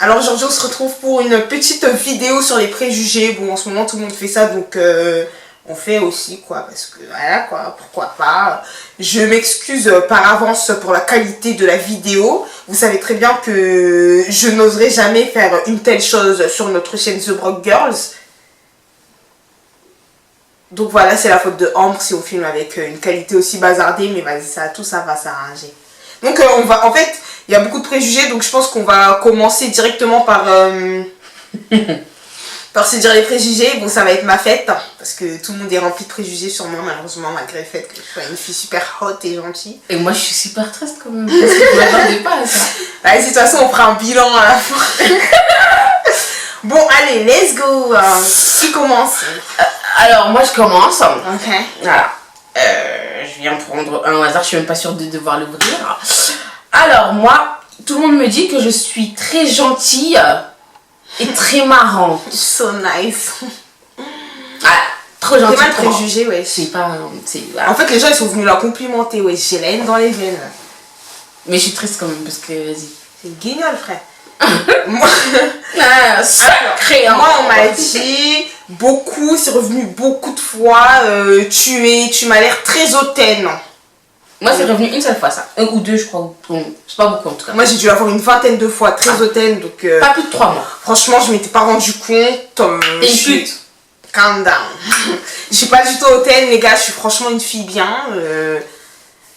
Alors aujourd'hui on se retrouve pour une petite vidéo sur les préjugés. Bon, en ce moment tout le monde fait ça, donc on fait aussi quoi, parce que voilà quoi, pourquoi pas. Je m'excuse par avance pour la qualité de la vidéo. Vous savez très bien que je n'oserais jamais faire une telle chose sur notre chaîne The Broke Girls. Donc voilà, c'est la faute de Ambre si on filme avec une qualité aussi bazardée, mais vas-y, ça, tout ça va s'arranger. Donc on va, en fait, il y a beaucoup de préjugés, donc je pense qu'on va commencer directement par par se dire les préjugés. Bon, ça va être ma fête, parce que tout le monde est rempli de préjugés sur moi, malheureusement, malgré le fait que je sois une fille super hot et gentille. Et moi, je suis super triste quand même, parce que je ne m'attendais pas à ça. Allez, de toute façon, on fera un bilan à la fin. Bon, allez, let's go. Qui commence? Alors, moi, je commence. Ok. Voilà. Je viens prendre un au hasard, je suis même pas sûre de devoir l'ouvrir. Alors, moi, tout le monde me dit que je suis très gentille et très marrante. So nice. Ah, trop gentille. C'est mal préjugé, ouais. C'est pas... Voilà. En fait, les gens, ils sont venus la complimenter, ouais. J'ai la haine dans les veines. Mais je suis triste quand même, parce que, vas-y. C'est guignol, frère. Moi, sacré, moi, on m'a dit beaucoup, c'est revenu beaucoup de fois. Tu m'as l'air très hautaine. Moi, c'est revenu une seule fois, ça. Un ou deux, je crois. Bon, c'est pas beaucoup, en tout cas. Moi, j'ai dû l'avoir une vingtaine de fois, très hautaine. Donc, pas plus de 3 mois. Franchement, je m'étais pas rendu compte. T'es une pute. Calm down. Je suis pas du tout hautaine, les gars. Je suis franchement une fille bien.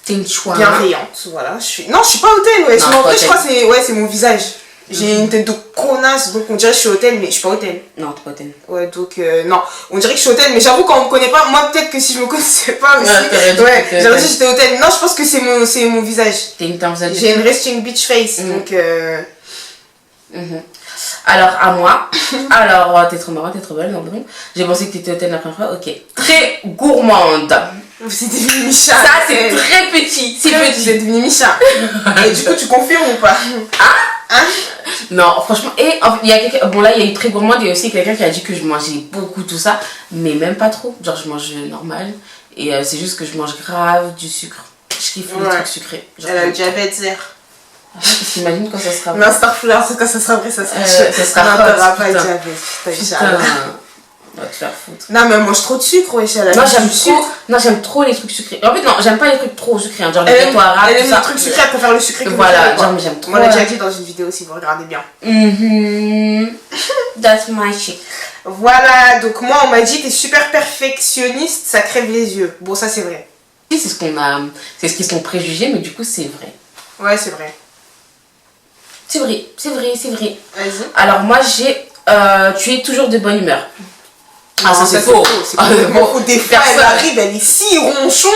T'es une chouin. Bienveillante, voilà. Non, je suis pas hautaine, ouais. En vrai, je crois que c'est mon visage. J'ai une tête de connasse, donc on dirait que je suis hautaine, mais je suis pas hautaine. Non, t'es pas hautaine. Ouais, donc non, on dirait que je suis hautaine, mais j'avoue quand on me connaît pas, moi peut-être que si je me connaissais pas aussi, j'aurais dit que j'étais hautaine. Non, je pense que c'est mon visage. T'es une visage. J'ai une resting bitch face, donc Alors, à moi. Alors, t'es trop marrante, t'es trop belle, non, bon. J'ai pensé que t'étais hautaine la première fois, ok. Très gourmande. C'est devenu Micha. Ça, c'est très petit. C'est petit. C'est devenu Micha. Et du coup, tu confirmes ou pas? Hein? Non, franchement, et il y a quelqu'un, bon là il y a eu très gourmande, il y a aussi quelqu'un qui a dit que je mangeais beaucoup tout ça, mais même pas trop, genre je mange normal, et c'est juste que je mange grave du sucre, je kiffe les trucs sucrés. Genre, elle a le diabète zéro. T'imagines quand ça sera vrai? Non, Starflower, quand ça sera vrai, ça sera ça sera non, hot, t'auras pas le putain. diabète, Putain, on va te faire foutre. Non, mais elle mange trop de sucre, wesh, elle a Non, du j'aime trop les trucs sucrés. En fait, non, j'aime pas les trucs trop sucrés, hein, genre les Elle gâteaux arabes, aime tout ça. les trucs sucrés, elle préfère le sucré que le voilà, salé, quoi. j'aime trop. On l'a déjà dit dans une vidéo si vous regardez bien. That's my shit. Voilà, donc moi on m'a dit t'es super perfectionniste, ça crève les yeux. Bon, ça c'est vrai. C'est ce qu'ils sont préjugés, mais du coup c'est vrai. Ouais, c'est vrai. C'est vrai. Vas-y. Alors moi tu es toujours de bonne humeur. Ah, ça c'est faux. Des fois elle arrive, elle est si ronchon.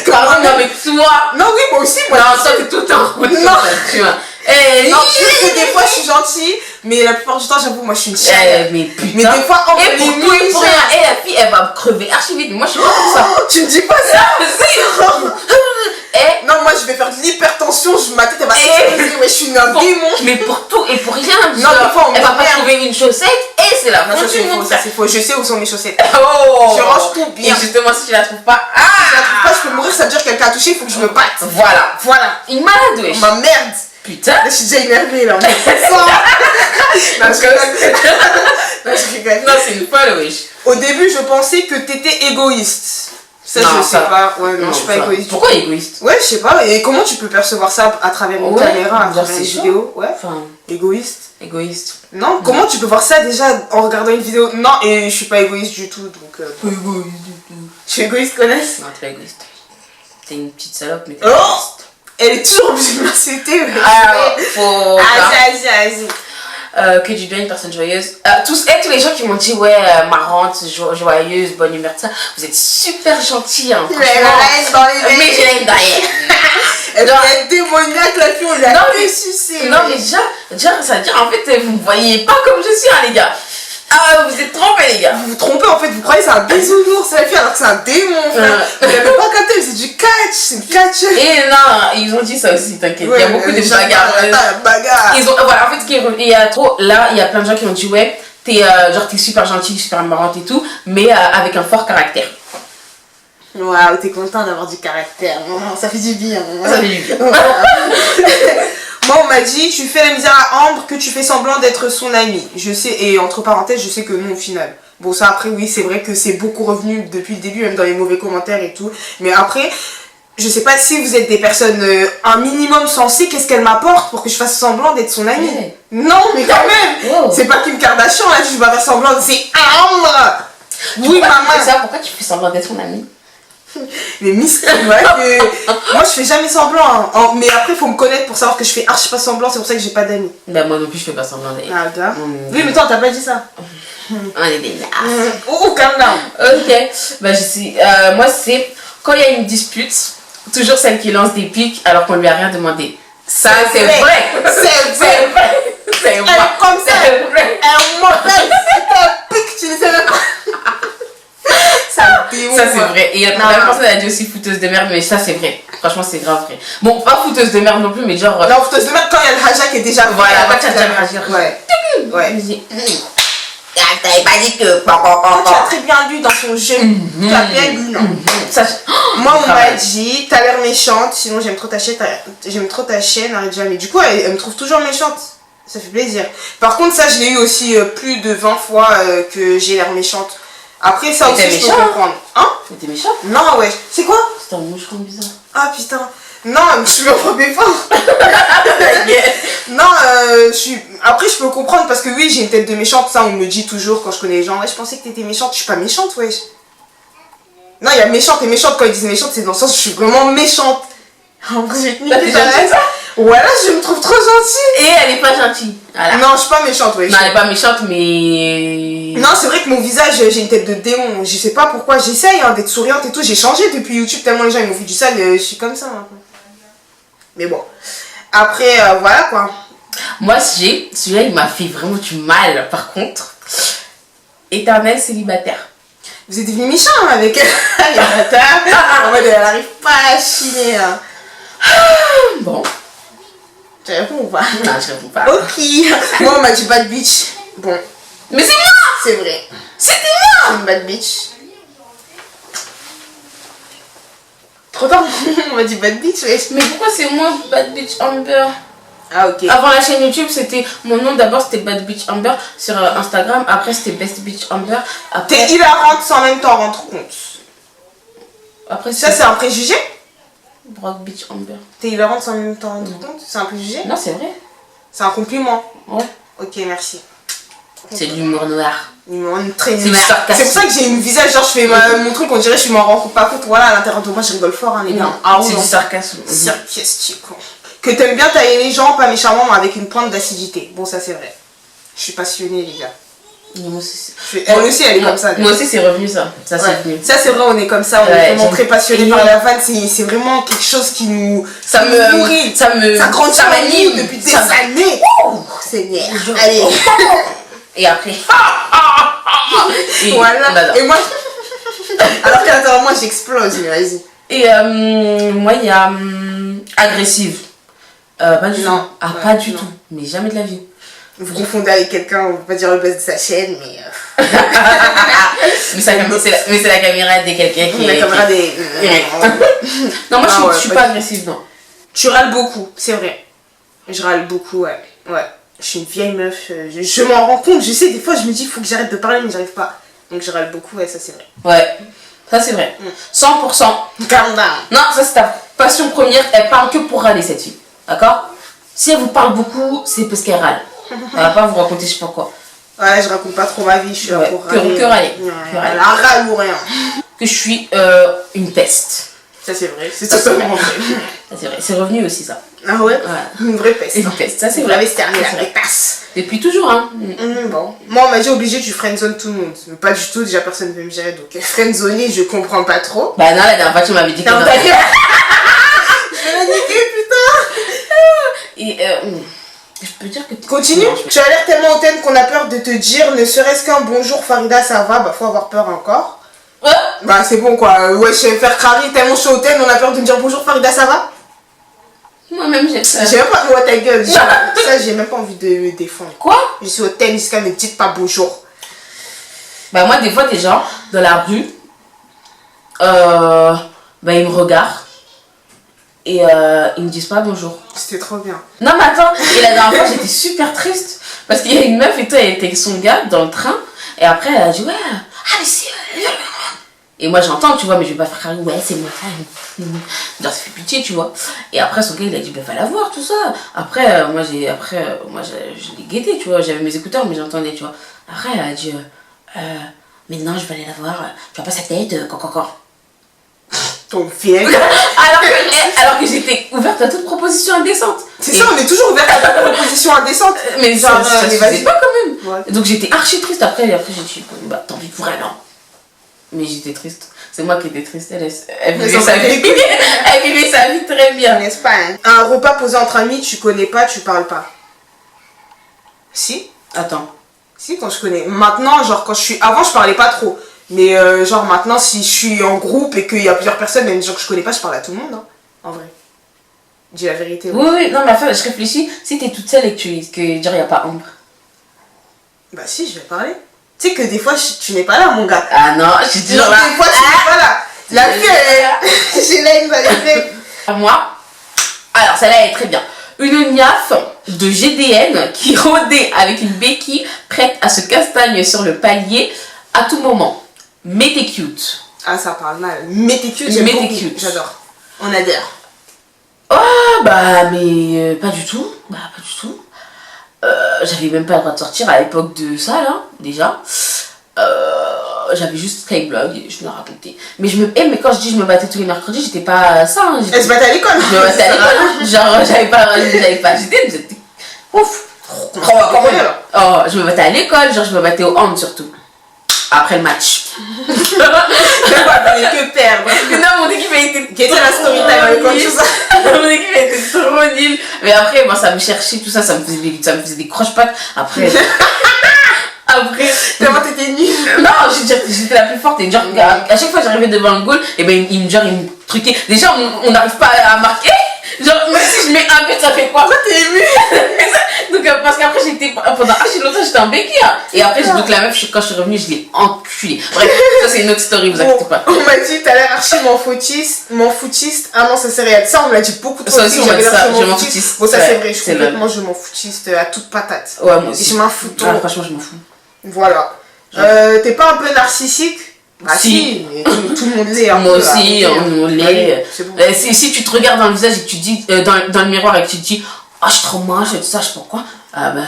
Non mais toi. Non, oui, moi aussi. Moi, non, toi t'es tout le temps. Non, tu vois. Non, que des fois je suis gentille, mais la plupart du temps j'avoue, moi je suis une chienne. Mais putain. Mais des fois, on et pour rien, et la fille elle va crever archi vite. Mais moi je suis pas comme ça. Tu me dis pas ça. Non, moi je vais faire de l'hypertension, ma tête elle va exploser, ouais, je suis un démon. Mais pour tout et pour rien. Non, des fois elle va pas trouver une chaussette et c'est la fin du monde. Ça c'est faux, je sais où sont mes chaussettes. Oh. Je range tout bien. Et justement si tu la trouves pas, si je la trouve pas, je peux mourir, ça veut dire que quelqu'un a touché, il faut que je me batte. Voilà. Une malade, wesh. Ma merde. Putain. Là, je suis déjà énervée là. Non, je rigole. Non, c'est une folle, wesh. Au début, je pensais que t'étais égoïste. Ça, non, je sais pas. Ouais, non, je suis pas égoïste. Pourquoi égoïste? Ouais, je sais pas. Et comment tu peux percevoir ça à travers une caméra, à travers une vidéo? Ouais. Enfin, égoïste. Non, comment tu peux voir ça déjà en regardant une vidéo? Non, et je suis pas égoïste du tout, donc. Pas égoïste du tout. Je suis égoïste, connaisse? Non, t'es pas égoïste. T'es une petite salope, mais t'es égoïste. Elle est toujours obligée de m'insulter. Vas-y. Que du bien, une personne joyeuse. Tous les gens qui m'ont dit ouais, marrante, joyeuse, bonne humeur, ça, vous êtes super gentils. Hein, mais j'ai la haine derrière. Elle est démoniaque, la fille, on l'a sucé. Non, mais déjà, ça veut dire en fait, vous me voyez pas comme je suis, hein, les gars. Ah, vous êtes trompés, les gars. Vous vous trompez, en fait, vous croyez que c'est un bisounours, la fille, alors que c'est un démon, frère. Vous l'avez pas capté, mais c'est du catch, c'est une catch. Et non, ils ont dit ça aussi, t'inquiète. Il y a beaucoup de bagarres. Voilà, en fait, il y a trop. Là, il y a plein de gens qui ont dit, ouais, t'es super gentille, super marrante et tout, mais avec un fort caractère. Waouh, t'es content d'avoir du caractère. Ça fait du bien. Ça fait du bien. Moi, on m'a dit, tu fais la misère à Ambre que tu fais semblant d'être son ami. Je sais, et entre parenthèses, je sais que non au final. Bon, ça après, oui, c'est vrai que c'est beaucoup revenu depuis le début, même dans les mauvais commentaires et tout. Mais après, je sais pas si vous êtes des personnes un minimum sensées, qu'est-ce qu'elle m'apporte pour que je fasse semblant d'être son amie. Ouais. Non, mais quand même, Wow. c'est pas Kim Kardashian, là, je vais pas faire semblant, c'est Ambre. Oui, maman. Ça, pourquoi tu fais semblant d'être son ami? Mais mystère, ouais, que moi je fais jamais semblant, hein. Mais après faut me connaître pour savoir que je fais archi pas semblant, c'est pour ça que j'ai pas d'amis. Bah, moi non plus, je fais pas semblant d'être. Ah, gars. Oui, mais toi t'as pas dit ça. On est des Oh, calm down. Ok, bah, je sais. Moi, c'est quand il y a une dispute, toujours celle qui lance des pics alors qu'on lui a rien demandé. Ça, c'est vrai. C'est C'est vrai. vrai. C'est Elle vrai. est comme ça. C'est vrai. Elle m'appelle. C'est un pic, tu ne sais même pas. Ça démonte. Ça, c'est vrai. Et la Non. première personne a dit aussi fouteuse de merde, mais ça, c'est vrai. Franchement, c'est grave vrai. Bon, pas fouteuse de merde non plus, mais genre. Non, faut te se mettre quand il y a le haja qui est déjà Voilà, fait, quand il y a déjà le haja. Ouais. Ouais. Je me dis, T'avais pas dit que. Tu as très bien lu dans son jeu. Tu as bien lu, non. ça, Moi, on m'a dit, t'as l'air méchante, sinon j'aime trop ta chaîne, arrête jamais. Du coup, elle me trouve toujours méchante. Ça fait plaisir. Par contre, ça, je l'ai eu aussi plus de 20 fois que j'ai l'air méchante. Après, ça Mais aussi, t'es je peux méchant, comprendre. Hein? mais t'es méchant. Non, ouais. C'est quoi? C'est un moucheron bizarre. Ah, putain. Non, je me promets pas. Non, je suis... Après, je peux comprendre parce que oui, j'ai une tête de méchante. Ça, on me dit toujours quand je connais les gens. Ouais, je pensais que t'étais méchante. Je suis pas méchante, wesh. Non, il y a méchante et méchante. Quand ils disent méchante, c'est dans le sens où je suis vraiment méchante. En vrai, j'ai tenu T'es des gentille, balaises. ça? Voilà, je me trouve trop gentille. Et elle est pas gentille. Voilà. Non, je suis pas méchante, wesh. Non, elle est pas méchante, mais. Non, c'est vrai que mon visage, j'ai une tête de démon. Je sais pas pourquoi. J'essaye hein, d'être souriante et tout. J'ai changé depuis YouTube tellement les gens ils m'ont fait du sale. Je suis comme ça maintenant. Mais bon. Après, voilà quoi. Moi, celui-là, il m'a fait vraiment du mal, par contre. Éternel célibataire. Vous êtes devenus méchants hein, avec les bâtards. En mode, elle arrive pas à chiner. Hein. Bon. Tu réponds ou pas? Non, je réponds pas. Ok. Moi, on m'a dit bad bitch. Bon, Mais c'est moi! c'est vrai. C'était C'est une bad bitch. Trop tard, on m'a dit bad bitch, ouais. Mais pourquoi c'est moi, Bad Bitch Amber? Ah, ok. Avant la chaîne YouTube, c'était. Mon nom d'abord c'était Bad Bitch Amber sur Instagram. Après, c'était Best Bitch Amber. T'es Après, hilarante sans même t'en rendre compte. après Ça, c'est un préjugé? Brock Bitch Amber. T'es hilarante sans même t'en rendre compte? C'est un préjugé? Non, c'est vrai. C'est un compliment. Ouais. Ok, merci. C'est de l'humour noir. Ils m'ont très C'est du sarcasme. C'est pour ça que j'ai une visage, genre je fais mon truc, on dirait je m'en rends pas compte. Voilà, à l'intérieur de moi, je rigole fort, hein, les gars. Non, Ah, c'est oui, du sarcasme. sarcastique. Que t'aimes bien tailler les gens, pas méchamment, mais avec une pointe d'acidité. Bon, ça c'est vrai. Je suis passionnée, les gars. Moi aussi, Elle aussi, elle est comme ça. Moi aussi, c'est revenu ça. Ça, c'est Ouais. venu. Ça c'est vrai, on est comme ça, on Ouais, est vraiment j'aime- très passionnés Et- par la vanne, c'est vraiment quelque chose qui nous Ça nous me. nourrit. Ça me. Ça grandit ça en m'anime. nous depuis des Ça- années. Seigneur. Allez. Et après. Et Voilà. on adore. Et moi, alors qu'à l'intérieur de moi, j'explose, mais vas-y. Et moi, il y a agressive. Pas du Non. tout. Ah, Ouais, pas du non. tout. Mais jamais de la vie. Vous confondez avec quelqu'un, on va pas dire le buzz de sa chaîne, mais Mais c'est la caméra de quelqu'un qui la est. caméra des... Non, moi, Ah ouais, je suis pas pas du- agressive, non. Tu râles beaucoup, c'est vrai. Je râle beaucoup, ouais. Ouais. Je suis une vieille meuf, je m'en rends compte, je sais, des fois je me dis, il faut que j'arrête de parler, mais j'arrive pas. Donc je râle beaucoup, ouais, ça c'est vrai. Ouais. Ça, c'est vrai. 100%. Calm down. Non, ça, c'est ta passion première. Elle parle que pour râler, cette fille. D'accord? Si elle vous parle beaucoup, c'est parce qu'elle râle. Elle va pas vous raconter je sais pas quoi. Ouais, je raconte pas trop ma vie, je suis là Ouais, pour que râler. râler. Ouais, Que râler. elle râle ou rien. Que je suis une peste. Ça c'est vrai, c'est Ça, c'est totalement vrai. Ça, c'est vrai. C'est revenu aussi, ça. Ah ouais, Ouais. une vraie peste. Une hein. peste, ça, c'est Vous vrai. l'avez sterné, Ça, c'est la vrai. pétasse. Depuis toujours, hein. Bon. Moi, on m'a dit obligé, tu friendzone tout le monde. Mais pas du tout, déjà personne ne veut me gérer. Donc, friendzoner, je comprends pas trop. Bah, non, la dernière fois, tu m'avais dit que Non, non. t'as dit. Je vais la niquer, putain. Et je peux dire que. Continue. Non, je- Tu as l'air tellement hautaine qu'on a peur de te dire, ne serait-ce qu'un bonjour Farida, ça va. Bah, faut avoir peur encore. Ouais. Bah, c'est bon quoi. Ouais, je vais faire crari tellement je suis hautaine, on a peur de me dire bonjour Farida, ça va. Moi-même, j'ai ça. J'ai même pas. Ouais, ta gueule. Ça, j'ai même pas envie de me défendre. Quoi? Je suis hautaine jusqu'à me dites pas bonjour. Bah, moi, des fois, des gens dans la rue, bah, ils me regardent. et ils me disent pas bonjour. C'était trop bien. Non mais attends, et la dernière fois j'étais super triste parce qu'il y a une meuf et tout, elle était avec son gars dans le train et après elle a dit ouais, ah mais si. Et moi j'entends, tu vois, mais je vais pas faire ouais c'est moi. Genre ça fait pitié, tu vois. Et après son gars il a dit bah va la voir tout ça. Après moi je l'ai guetté, tu vois, j'avais mes écouteurs mais j'entendais, tu vois. Après elle a dit mais non je vais aller la voir, tu vois pas sa tête, quoi. Ton fiel. alors que j'étais ouverte à toute proposition indécente. C'est ça, on est toujours ouverte à toute proposition indécente. Mais genre, ça se faisait pas quand même. Ouais. Donc j'étais archi triste après j'ai dit, bah tant pis pour elle, hein. Mais j'étais triste. C'est moi qui étais triste. Elle vivait sa vie. Elle vivait sa vie très bien. N'est-ce pas, hein? Un repas posé entre amis, tu connais pas, tu parles pas. Si. Attends. Si, quand je connais. Maintenant, genre, quand je suis. Avant, je parlais pas trop. Mais, genre, maintenant, si je suis en groupe et qu'il y a plusieurs personnes, même gens que je connais pas, je parle à tout le monde, hein. En vrai. Dis la vérité. Ouais. Oui, non, mais enfin, je réfléchis. Si t'es toute seule et que genre, y a pas Ambre. Bah, si, je vais parler. Tu sais que des fois, tu n'es pas là, mon gars. Ah non, je suis toujours là. Des fois, tu n'es pas là. La fille, j'ai la une validée. Moi, alors, celle-là, elle est très bien. Une niafe de GDN qui rôdait avec une béquille prête à se castagne sur le palier à tout moment. Mais t'es cute. Ah, ça parle mal. Mais t'es cute, Mais t'es cute. J'adore. On adhère. Oh, bah, mais pas du tout. Bah, pas du tout. J'avais même pas le droit de sortir à l'époque de ça, là, déjà. J'avais juste Skyblog et je me racontais. Mais mais quand je dis je me battais tous les mercredis, j'étais pas ça. Hein, elle se battait à l'école. Je me battais à l'école. Hein. Genre, j'avais pas j'étais ouf. Oh, je me battais à l'école, genre je me battais au hand surtout. Après le match. Que perdre. Non, mon équipe a été. Qui était la story time avec quoi tout ça. Mon équipe a été trop nulle. Mais après, moi, ça me cherchait, tout ça, ça me faisait des croche-pattes. Après. Tellement t'étais nulle. Non, j'étais la plus forte. Et genre, à chaque fois que j'arrivais devant le goal, et ben, il me truquait. Déjà, on n'arrive pas à marquer. Genre, même si je mets un but, ça fait quoi? Pourquoi t'es émue? Donc, parce qu'après, pendant assez longtemps, j'étais en béquille. Hein. Et après, donc la meuf, quand je suis revenue, je l'ai enculée. Bref, ça, c'est une autre story, vous inquiétez pas. On m'a dit, t'as l'air archi mon foutiste. Ah non, ça c'est réel. Ça, on me l'a dit beaucoup de fois. Ça aussi, j'avais l'air je m'en foutiste. Bon, ça c'est vrai, complètement, je m'en foutiste à toute patate. Ouais, moi aussi. Je m'en fous. Ah, franchement, je m'en fous. Voilà. T'es pas un peu narcissique? Bah si, mais tout le monde l'est. Moi aussi, on l'est. Bon. Si tu te regardes dans le visage et que tu dis, dans le miroir et que tu te dis, oh, je suis trop moche et tout ça, je sais pas pourquoi. Ah bah,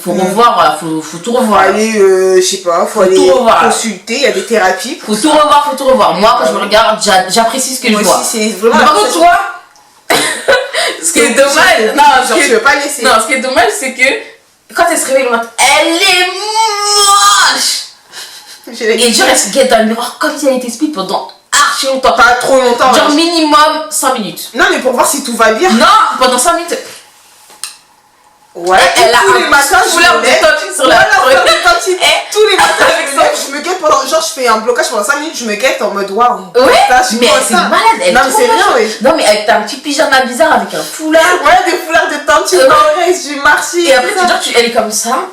faut revoir, faut tout revoir. Aller, je sais pas, faut aller consulter, il y a des thérapies. Faut tout revoir. Moi, quand je me regarde, j'apprécie ce que je vois. Moi aussi, c'est vraiment. Par contre, toi, ce qui est dommage, non, je veux pas laisser. Non, ce qui est dommage, c'est que quand elle se réveille le matin, elle est moche. Et genre, elle se guette dans le miroir comme si elle était speed pendant archi longtemps. Pas trop longtemps. Genre minimum 5 minutes. Non, mais pour voir si tout va bien. Non, pendant 5 minutes. Ouais, elle a tous les matins, je me lève. Sur la tous les matins, je me guette pendant. Genre, je fais un blocage pendant 5 minutes, je me guette en mode waouh. Ouais, mais c'est malade. Elle non, mais c'est rien, oui. Non, mais avec un petit pyjama bizarre avec un foulard. Ouais, des foulards de teinture d'oreilles, du marché. Et après, elle est comme ça.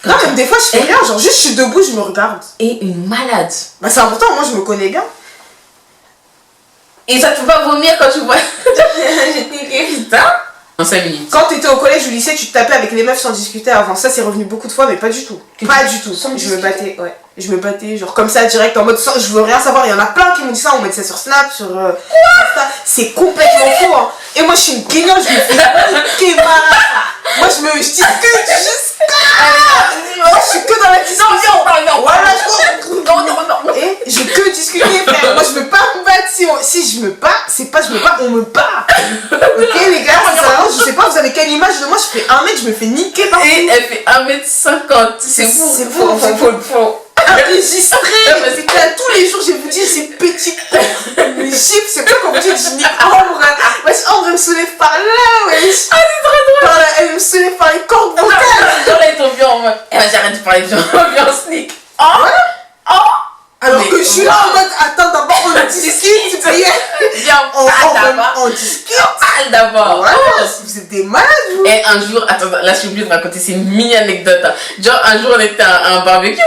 Non, même des fois, je fais rien. Genre, juste, je suis debout, je me regarde. Et une malade. Bah, c'est important, moi, je me connais bien. Et ça te fait pas vomir quand tu vois. J'étais putain. En 5 minutes. Quand t'étais au collège ou au lycée, tu te tapais avec les meufs sans discuter avant. Ça, c'est revenu beaucoup de fois, mais pas du tout. Pas du tout. Je me battais, ouais. Je me battais, genre comme ça, direct, en mode sans, je veux rien savoir. Il y en a plein qui m'ont dit ça, on met ça sur Snap, sur Insta. C'est complètement faux, hein. Et moi, je suis une guignole, je me fais niquer ma. Moi, je discute jusqu'à. Moi, je suis que dans la discussion. Non. Voilà, et je veux que discuter, frère. Moi, je veux pas me battre. Si je me bats, c'est pas je me bats, on me bat. Ok, les gars, je sais pas, vous avez quelle image de moi? Je fais 1 mètre, je me fais niquer partout. Et elle fait 1m50. C'est fou. C'est faux. Enregistré. C'est que là, tous les jours, je vais vous dire ces petits les chiffres, c'est pas qu'on vous dit, je nique Ambre. Wesh, Ambre, elle me soulève par là, wesh. Ah, c'est trop drôle. Elle me soulève par les cordes vocales. Genre là, ils t'ont vu en mode. Eh ben, j'arrête de parler de en sneak. Oh. Alors que je suis là en mode, attends, d'abord, on on discute, Viens, on discute. On parle d'abord. Voilà, vous êtes des malades, vous. Et un jour, attends, là je suis obligée de raconter, c'est une mini anecdote. Hein. Genre, un jour on était à un barbecue.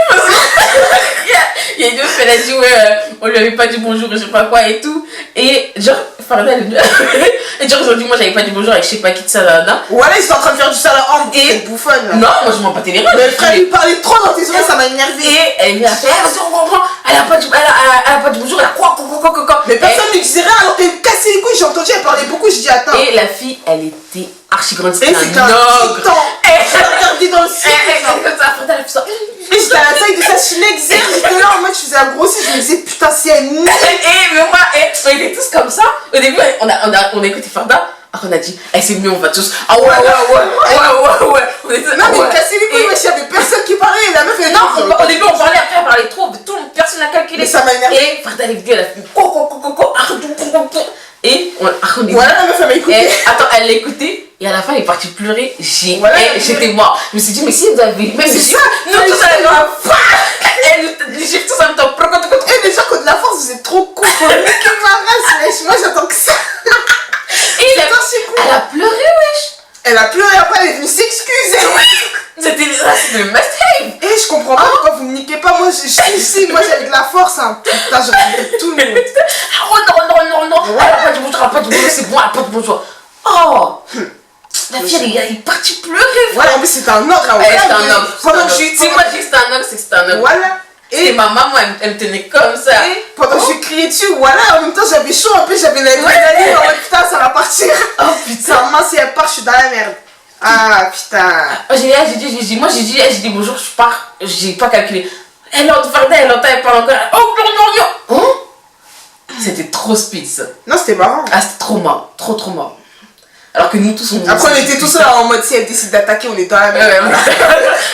Il y a une meuf, elle a dit, ouais, on lui avait pas dit bonjour, je sais pas quoi et tout. Et genre, Farda, et genre, ils ont dit, moi j'avais pas dit bonjour avec je sais pas qui de ça là. Voilà, ils sont en train de faire du sale en et bouffonne. Là. Non, moi je m'en battais les reins. Mais le frère, il parlait trop dans tes oreilles, ça m'a énervé. Et elle me dit, elle a pas dit bonjour, elle a quoi. Mais personne ne lui disait rien alors qu'elle me cassait les couilles, j'ai entendu, elle parlait beaucoup, j'ai dit, attends. Et la fille, elle était archi grande, c'était un ogre. Elle a regardé dans le ciel. Et j'étais à la taille de sa Schneckzer, j'étais là en mode je faisais un gros si, je me disais putain c'est elle nulle. Et mais moi, on était tous comme ça. Au début, on a écouté Farda. Après on a dit, c'est mieux, on va tous. Ah ouais. On était, non mais il cassait les couilles, il y avait personne qui parlait. La meuf elle non, au début on parlait, après elle parlait trop, personne n'a calculé. Mais ça m'a énervé. Et Farda elle est venue, elle a fait et on est voilà la meuf elle m'a écouté. Attends, elle l'a écouté. Et à la fin, elle est partie pleurer. J'étais mort. Je me suis dit, mais si vous avez. Mais c'est ça. Nous tous, les chiffres tous en même temps. Et les gens qui ont de la force, vous êtes trop cons. Faut niquer ma race, wesh. Moi, j'attends que ça. Et elle a pleuré, wesh. Elle a pleuré, après, elle est venue s'excuser. C'était le must-have. Et je comprends pas pourquoi vous me niquez pas. Moi, je suis ici. Moi, j'avais de la force. Hein. Putain, je regrette tout le monde. Oh non. Elle a pas dit bonjour, c'est bon, elle a pas dit bonjour. Oh. La fille, elle est partie pleurer. Voilà, mais c'était un ogre. C'était un ogre. Pendant que je si moi je dis que c'était un ogre, c'est que c'était un ogre. Voilà. Et ma maman, elle me tenait comme ça. Et pendant que je criais dessus, voilà, en même temps j'avais chaud, un peu j'avais l'adrénaline, en mode putain, ça va partir. Oh putain. Ça mince, si elle part, je suis dans la merde. Ah putain. Moi j'ai dit bonjour, je pars. J'ai pas calculé. Elle entend, elle parle encore. Oh non. C'était trop speed ça. Non, c'était marrant. Ah, c'était trop marrant. Trop marrant. Alors que nous tous Après on était tous là en mode si elle décide d'attaquer, on est dans la merde.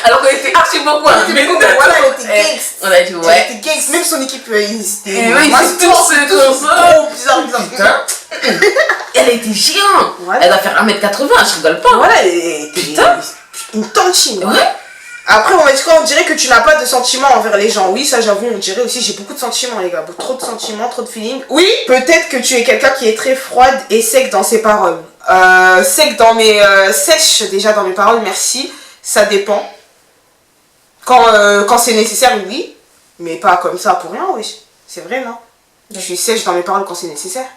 Alors qu'on était archi beaucoup. Voilà, elle était gangs. On a dit ouais. Elle était gangs, même son équipe ils étaient. Moi c'est trop bizarre. Putain. Elle était géante. Elle va faire 1m80, je rigole pas. Voilà, elle était une tantine. Ouais. Après, on m'a dit quoi? On dirait que tu n'as pas de sentiments envers les gens. Oui, ça j'avoue, on dirait aussi. J'ai beaucoup de sentiments, les gars. Trop de sentiments, trop de feelings. Oui, peut-être que tu es quelqu'un qui est très froide et sec dans ses paroles. Sec dans mes. Sèche déjà dans mes paroles, merci. Ça dépend. Quand c'est nécessaire, oui. Mais pas comme ça pour rien, oui. C'est vrai, non? Je suis sèche dans mes paroles quand c'est nécessaire.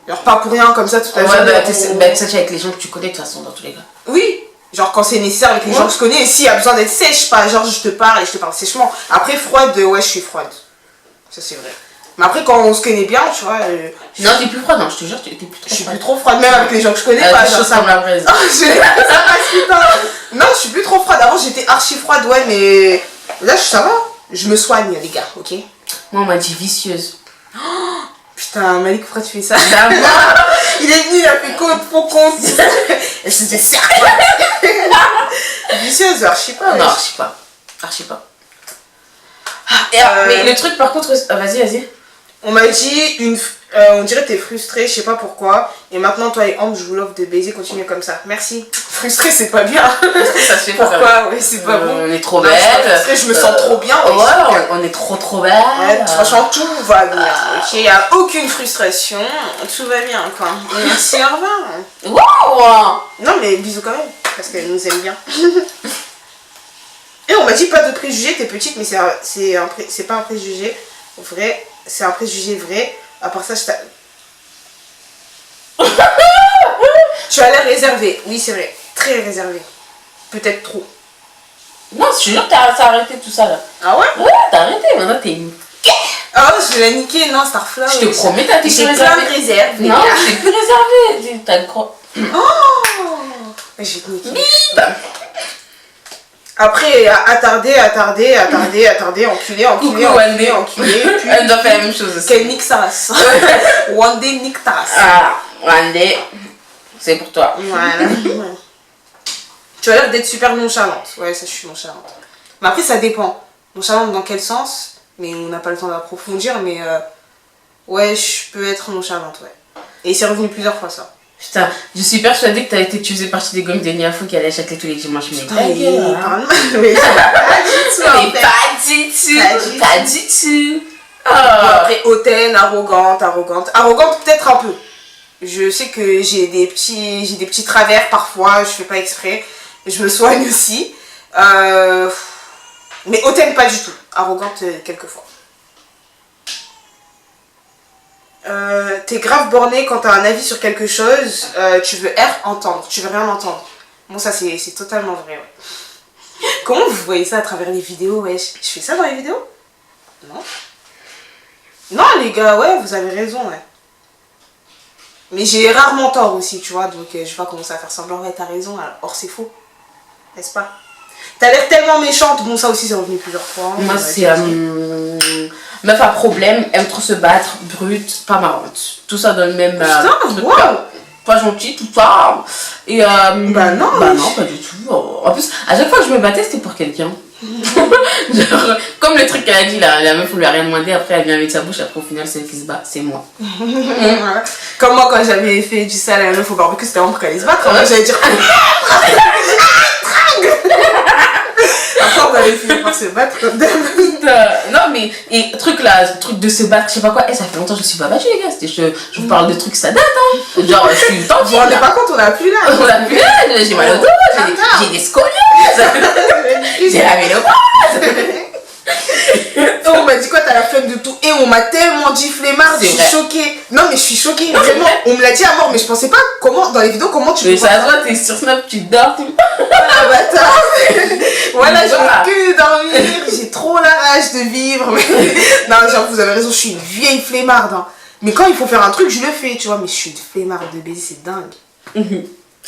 Genre pas pour rien comme ça toute la journée. T'es sèche avec les gens que tu connais de toute façon, dans tous les cas. Oui. Genre quand c'est nécessaire avec les gens que je connais, et s'il y a besoin d'être sèche, pas genre je te parle et je te parle sèchement. Après froide, ouais je suis froide. Ça c'est vrai. Mais après quand on se connaît bien, tu vois... non t'es plus froide, non, je te jure, t'es plus trop froide. Je suis plus trop froide, même avec les gens que je connais pas. Genre ça me la braise. Non, je suis plus trop froide. Avant j'étais archi froide, ouais, mais là ça va. Je me soigne les gars, ok? Moi on m'a dit vicieuse. Putain, Malik, pourquoi tu fais ça? Il est venu, il a fait compte, faux compte. Elle se dit cercle. Vicieuse, archi pas. Non, archi pas. Mais le truc par contre, vas-y. On m'a dit, on dirait que t'es frustrée, je sais pas pourquoi. Et maintenant, toi et Ambre, je vous l'offre de baiser, continuez comme ça. Merci. Frustrée, c'est pas bien. Ça se fait pourquoi? Ouais, c'est pas bon. On est trop belle. Je me sens trop bien. Ouais, on est trop belle. Ouais, franchement, tout va bien. Ok, il n'y a aucune frustration. Tout va bien, quoi. Merci, au revoir. Wow. Non, mais bisous quand même. Parce qu'elle nous aime bien. Et on m'a dit pas de préjugés, t'es petite, mais c'est pas un préjugé vrai. C'est un préjugé vrai. À part ça, tu as l'air réservée. Oui, c'est vrai. Très réservée. Peut-être trop. Non, je te jure que t'as arrêté tout ça là. Ah ouais? Ouais, t'as arrêté. Maintenant, t'es une... Ah, je l'ai niqué. Non, Starflower. Je te promets, t'as été plus réservée. J'ai plein de réserves. Non, t'es plus réservée. T'as le croix. Oh! Je vais te niquer. Après, attarder, enculé. Puis, elle doit faire la même chose aussi. Qu'elle nique sa race. One day, nique ta race. Ah, one day, c'est pour toi. Voilà. Tu as l'air d'être super nonchalante. Ouais, ça, je suis nonchalante. Mais après, ça dépend. Nonchalante dans quel sens? Mais on n'a pas le temps d'approfondir, mais ouais, je peux être nonchalante, ouais. Et c'est revenu plusieurs fois, ça. Putain, je suis persuadée que tu faisais partie des gommes de Niafou qui allaient acheter tous les dimanches. Mais pas du tout. Pas du tout. Après, hautaine, arrogante peut-être un peu. Je sais que j'ai des petits travers parfois, je fais pas exprès. Je me soigne aussi. Mais hautaine pas du tout. Arrogante quelquefois. T'es grave borné quand t'as un avis sur quelque chose, tu veux entendre, tu veux rien entendre. Bon, ça c'est totalement vrai, ouais. Comment vous voyez ça à travers les vidéos, wesh? Je fais ça dans les vidéos? Non. Non, les gars, ouais, vous avez raison, ouais. Mais j'ai rarement tort aussi, tu vois, donc je vais pas commencer à faire semblant, ouais, t'as raison, alors, or c'est faux. N'est-ce pas? T'as l'air tellement méchante, bon, ça aussi c'est revenu plusieurs fois. Moi, c'est meuf à problème, aime trop se battre, brute, pas marrante. Tout ça dans le même. Putain, wow. Pas gentil, tout ça. Et bah non, pas du tout. En plus, à chaque fois que je me battais, c'était pour quelqu'un. Genre, comme le truc qu'elle a dit là, la meuf on lui a rien demandé, après elle vient avec sa bouche, après au final celle qui se bat, c'est moi. Voilà. Comme moi quand j'avais fait du sale à la meuf au barbecue, c'était vraiment pour qu'elle allait se battre. Moi j'allais dire après on allait finir par se battre comme d'hab. Non mais, et truc de se battre, je sais pas quoi, ça fait longtemps que je suis pas battue les gars, je vous parle de trucs ça date hein. Genre je suis tendue. Vous vous rendez pas compte, on a plus l'âge. On a plus l'âge, j'ai mal au dos, j'ai des scolioses, j'ai la ménopause. On m'a dit quoi, t'as la flemme de tout. Et on m'a tellement dit flemmard, je suis choquée. Non mais je suis choquée, vraiment. On me l'a dit à mort, mais je pensais pas comment, dans les vidéos, comment tu peux. Mais ça se voit, t'es sur Snap, tu dors tout le temps. Ah bâtard. Voilà, j'ai que dormir, j'ai trop la rage de vivre. Non, genre vous avez raison, je suis une vieille flemmarde. Hein. Mais quand il faut faire un truc, je le fais, tu vois. Mais je suis une flemmarde de baiser, c'est dingue.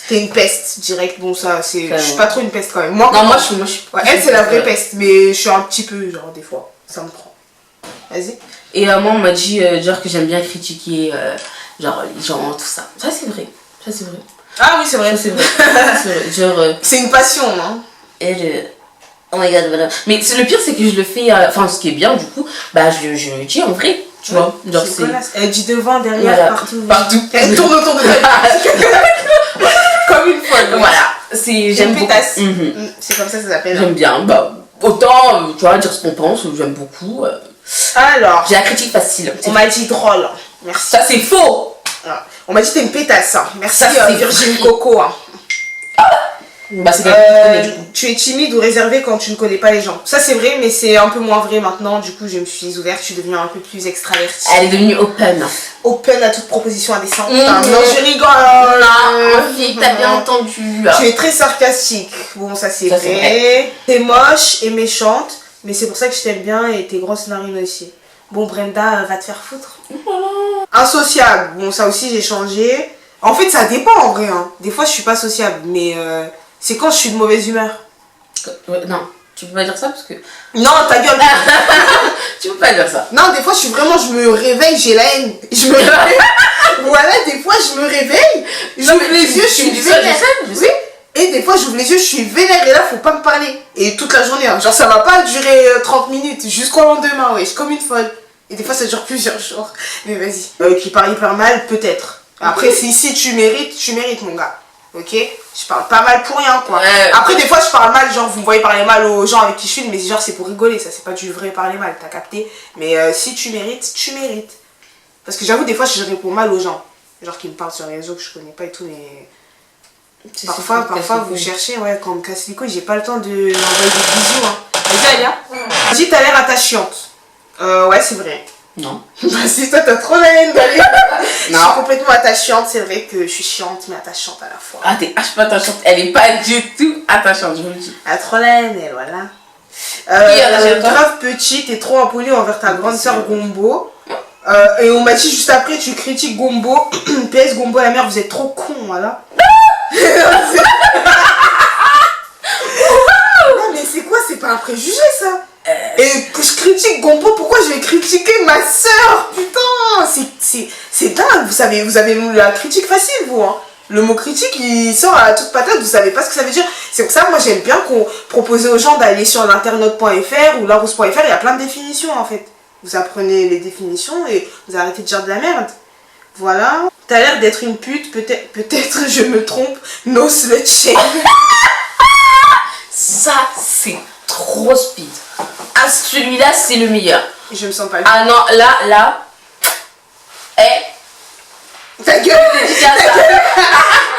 T'es une peste direct, bon ça c'est. Je suis pas trop une peste quand même. Moi, non, moi je suis. Ouais, elle c'est la vraie peste, mais je suis un petit peu, genre des fois, ça me prend. Vas-y. Et moi on m'a dit genre que j'aime bien critiquer genre les gens, tout ça. Ça c'est vrai. Ça c'est vrai. Ah oui c'est vrai. C'est vrai. Genre. C'est une passion, non? Oh my god, voilà. Mais le pire c'est que je le fais, enfin ce qui est bien du coup, bah je le dis en vrai. Tu vois, genre c'est. Elle dit devant, derrière, voilà. Partout. Elle tourne autour de toi. Comme une folle. Voilà. J'aime beaucoup. C'est comme ça s'appelle. J'aime bien. Bah, autant, tu vois, dire ce qu'on pense, j'aime beaucoup. Alors. J'ai la critique facile. On m'a dit drôle. Merci. Ça, c'est faux. Alors, on m'a dit t'es une pétasse. Hein. Merci, Virginie vrai. Coco. Hein. Bah, tu es timide ou réservé quand tu ne connais pas les gens. Ça c'est vrai, mais c'est un peu moins vrai maintenant. Du coup, je me suis ouverte, je suis devenue un peu plus extravertie. Elle est devenue open. Open à toute proposition indécente. Non, je rigole. Non, fille, t'as bien entendu. Tu es très sarcastique. Bon, ça c'est vrai. T'es moche et méchante, mais c'est pour ça que je t'aime bien et tes grosses narines aussi. Bon, Brenda, va te faire foutre. Insociable. Bon, ça aussi j'ai changé. En fait, ça dépend en vrai. Hein. Des fois, je suis pas sociable, mais c'est quand je suis de mauvaise humeur. Non, tu peux pas dire ça parce que. Non, ta gueule. Tu peux pas dire ça. Non, des fois, je me réveille, j'ai la haine. Je me réveille. Voilà, des fois, je me réveille, j'ouvre les yeux, je suis vénère. Oui. Et des fois, j'ouvre les yeux, je suis vénère et là, faut pas me parler. Et toute la journée, hein. Genre, ça va pas durer 30 minutes jusqu'au lendemain, ouais. Je suis comme une folle. Et des fois, ça dure plusieurs jours. Mais vas-y. Qui parle hyper mal, peut-être. Après, si tu mérites, mon gars. Ok, je parle pas mal pour rien quoi. Après des fois je parle mal, genre vous me voyez parler mal aux gens avec qui je suis, mais genre c'est pour rigoler, ça c'est pas du vrai parler mal, t'as capté. Mais si tu mérites, tu mérites. Parce que j'avoue des fois je réponds mal aux gens, genre qui me parlent sur les réseaux que je connais pas et tout, mais parfois vous cherchez, ouais, quand on me casse les couilles, j'ai pas le temps de l'envoyer des bisous. Hein. Vas-y Alia, dis t'as l'air attachante. Ouais c'est vrai. Non. Bah si toi t'as trop la haine d'aller. Non. Je suis complètement attachante, c'est vrai que je suis chiante mais attachante à la fois. Ah t'es pas attachante, elle est pas du tout attachante, je vous le dis. Elle a trop la haine, elle, voilà. Grave petite et trop impolie envers ta grande sœur Gombo. Et on m'a dit juste après, tu critiques Gombo. PS Gombo la mère, vous êtes trop con, voilà. Non mais c'est quoi, c'est pas un préjugé ça. Et que je critique Gombo, pourquoi je vais critiquer ma soeur? Putain, c'est dingue, vous avez la critique facile vous hein. Le mot critique il sort à toute patate, vous savez pas ce que ça veut dire. C'est pour ça que moi j'aime bien qu'on propose aux gens d'aller sur l'internaute.fr ou larousse.fr, il y a plein de définitions en fait. Vous apprenez les définitions et vous arrêtez de dire de la merde. Voilà. T'as l'air d'être une pute, peut-être je me trompe, no slut shame. Ça c'est trop speed. Ah, celui-là, c'est le meilleur. Je me sens pas bien. Ah non, là. Ta gueule, Dédicace à-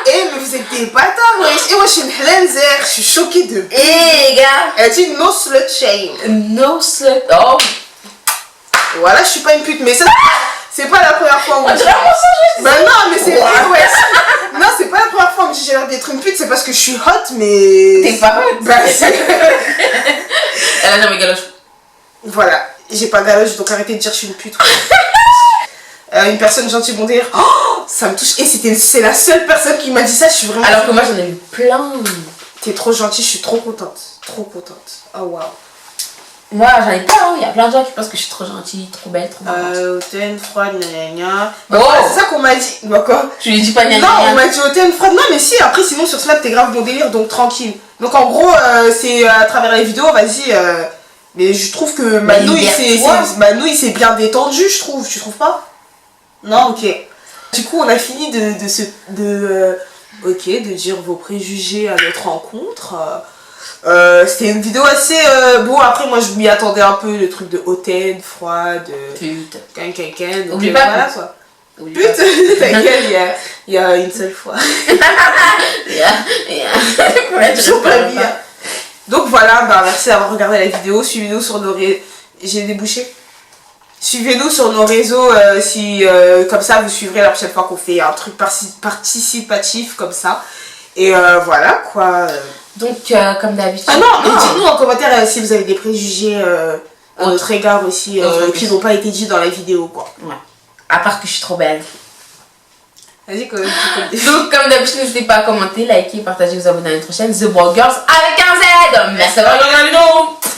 Eh, mais vous êtes des bâtards, wesh. Et moi, je suis une Hlenzer, je suis choquée de. Eh, les gars. Elle dit no slut shame. No slut. Oh. Voilà, je suis pas une pute, mais ça, c'est pas la première fois où on On me dit. dirait un mensonge. Bah non, mais c'est vrai, wesh. Non, c'est pas la première fois où on me dit j'ai l'air d'être une pute, c'est parce que je suis hot, mais. T'es pas hot. Bah, c'est. Elle a jamais galoche. Voilà, j'ai pas galoche, donc arrêtez de dire je suis une pute. Une personne gentille, bon délire. Oh, ça me touche. Et c'est la seule personne qui m'a dit ça, je suis vraiment. Alors que moi, j'en ai eu plein. T'es trop gentille, je suis trop contente. Trop contente. Oh waouh. Moi, j'en ai plein. Il y a plein de gens qui pensent que je suis trop gentille, trop belle, trop marrante. Hautaine, froide, gna gna. Oh. Voilà, c'est ça qu'on m'a dit. Bah quoi? Je lui dis pas gna Non, gna on gna. m'a dit hautaine, froide. Non, mais si, après, sinon sur Snap, t'es grave bon délire, donc tranquille. Donc en gros, c'est à travers les vidéos, vas-y. Mais je trouve que Manu, il s'est bien détendu, je trouve. Tu trouves pas? Non, ok. Du coup, on a fini de dire vos préjugés à notre rencontre. C'était une vidéo assez... bon, après, moi, je m'y attendais un peu, le truc de hautaine, froide, Pute. quelqu'un. Oublie pas, voilà, pute. quoi. Oublie Pute, pas. t'inquiète, il y a une seule fois. Toujours pas bien. Donc voilà, bah, merci d'avoir regardé la vidéo. Suivez-nous sur nos réseaux. J'ai débouché. Suivez-nous sur nos réseaux si comme ça vous suivrez la prochaine fois qu'on fait un truc participatif comme ça. Et voilà quoi. Donc, comme d'habitude. Ah non, et dites-nous en commentaire si vous avez des préjugés à notre égard aussi qui n'ont pas été dit dans la vidéo quoi. Ouais. À part que je suis trop belle. Vas-y, quoi. Donc, comme d'habitude, n'hésitez pas à commenter, liker, partager, vous abonner à notre chaîne The Broad Girls avec un Z. Merci d'avoir regardé la vidéo.